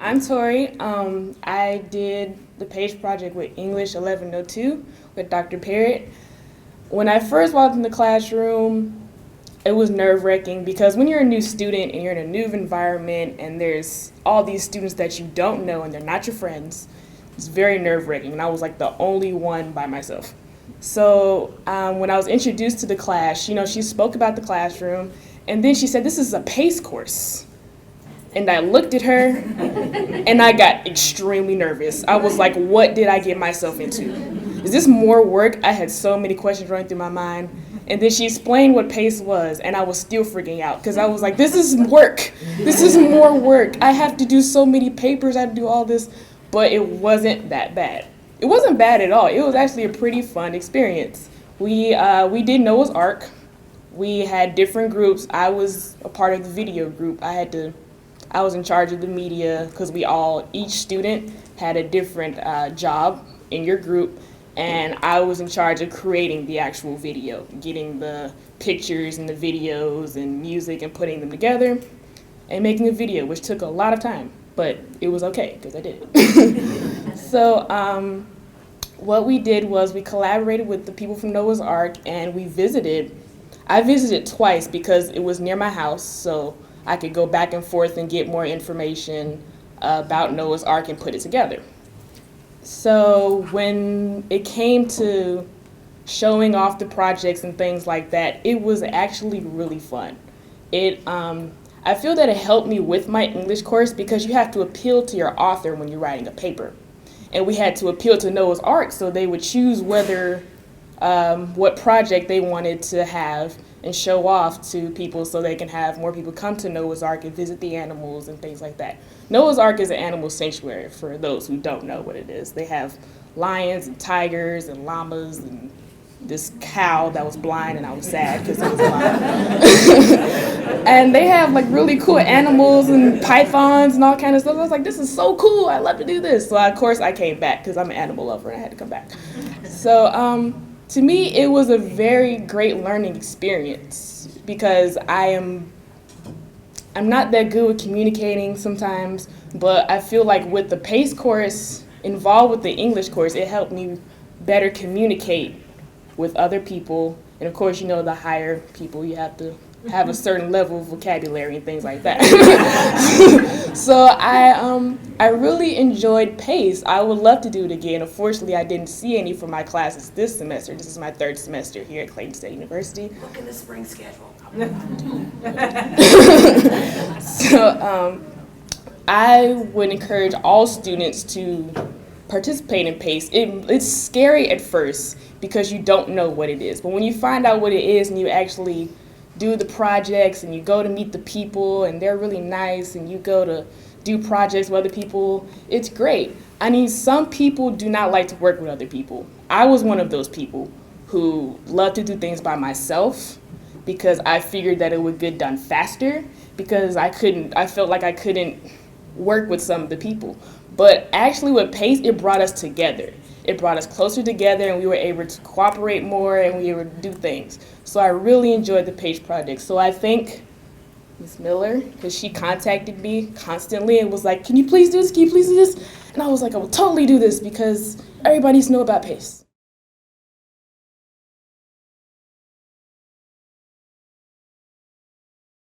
I'm Torie. I did the PACE project with English 1102 with Dr. Parrott. When I first walked in the classroom, it was nerve-wracking because when you're a new student and you're in a new environment and there's all these students that you don't know and they're not your friends, it's very nerve-wracking, and I was like the only one by myself. So when I was introduced to the class, she spoke about the classroom, and then she said, "This is a PACE course." And I looked at her, and I got extremely nervous. I was like, what did I get myself into? Is this more work? I had so many questions running through my mind. And then she explained what PACE was, and I was still freaking out because I was like, this is work. This is more work. I have to do so many papers. I have to do all this. But it wasn't that bad. It wasn't bad at all. It was actually a pretty fun experience. We did Noah's Ark. We had different groups. I was a part of the video group. I was in charge of the media because each student had a different job in your group, and I was in charge of creating the actual video, getting the pictures and the videos and music and putting them together and making a video, which took a lot of time, but it was okay because I did it. So what we did was we collaborated with the people from Noah's Ark, and I visited twice because it was near my house, so I could go back and forth and get more information about Noah's Ark and put it together. So when it came to showing off the projects and things like that, it was actually really fun. I feel that it helped me with my English course because you have to appeal to your author when you're writing a paper. And we had to appeal to Noah's Ark, so they would choose what project they wanted to have and show off to people so they can have more people come to Noah's Ark and visit the animals and things like that. Noah's Ark is an animal sanctuary for those who don't know what it is. They have lions and tigers and llamas and this cow that was blind, and I was sad because it was blind. And they have like really cool animals and pythons and all kind of stuff. I was like, this is so cool. I love to do this. So of course I came back because I'm an animal lover and I had to come back. So to me, it was a very great learning experience because I'm not that good with communicating sometimes, but I feel like with the PACE course involved with the English course, it helped me better communicate with other people. And of course, the higher people, you have to have a certain level of vocabulary and things like that. So I really enjoyed PACE. I would love to do it again. Unfortunately, I didn't see any for my classes this semester. This is my third semester here at Clayton State University. Look in the spring schedule. So I would encourage all students to participate in PACE. It's scary at first because you don't know what it is. But when you find out what it is and you actually do the projects and you go to meet the people and they're really nice and you go to do projects with other people, it's great. Some people do not like to work with other people. I was one of those people who loved to do things by myself because I figured that it would get done faster because I felt like I couldn't work with some of the people. But actually with PACE, it brought us together. It brought us closer together and we were able to cooperate more and we were able to do things. So I really enjoyed the PACE project. So I thank Ms. Miller because she contacted me constantly and was like, can you please do this? Can you please do this? And I was like, I will totally do this because everybody needs to know about PACE.